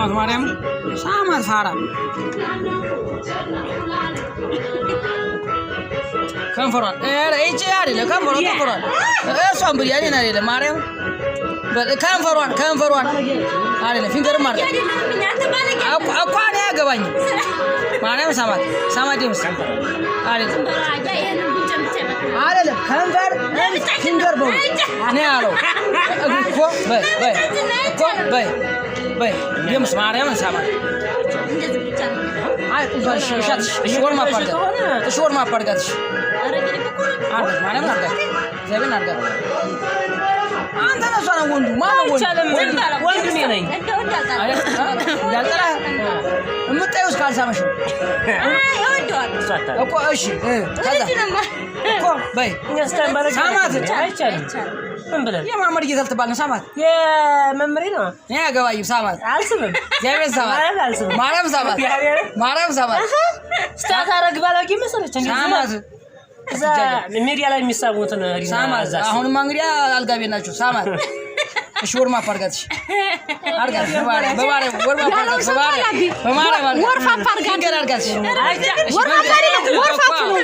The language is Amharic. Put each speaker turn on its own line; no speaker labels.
ሳማት ማርያም ሳማት ፋራ ከንፈሯን እቺ አይደለ ከንፈሯን እሷን ብያኔ አይደለ ማርያም ከንፈሯን አይደለ ፊንገር ማርያም እኮ እኔ ያገባኝ ማርያም ሳማት ደምስ አይደለ ከንፈር ፊንገር ነው እኔ ያለው እኮ በይ ደምስ ማርያም ሳማት አይ ሾርማ ፓርጋትሽ አርጋት ማርያም አርጋት ዘበን አርጋት አንተ ነህ ሰው ወንዱ ማነው ወንዱ እኔ ነኝ ያልጠራ እምጣዩስ ካልሳመሽ እኮ እሺ ከዛ እኮ በይ ሳማት አይቻልም ምን ብለን የማመድ ጌታ ልትባል ነው ሳማት የመምሬ ነው እኔ ያገባኝ ሳማት አልስብም ያቤት ሳማት ማርያም ሳማት ስታታረግ ባላቂ መሰለች እንዴ ሳማት እዛ ሚዲያ ላይ የሚሳቡትን ሳማት አሁንማ እንግዲህ አልጋቤ ናቸው ሳማት እሺ ወርማ ፓርጋትሽ አርጋት በማርያም ወርማ ፓርጋት በማርያም ወርፋ ፓርጋት አርጋት ወርፋ ነው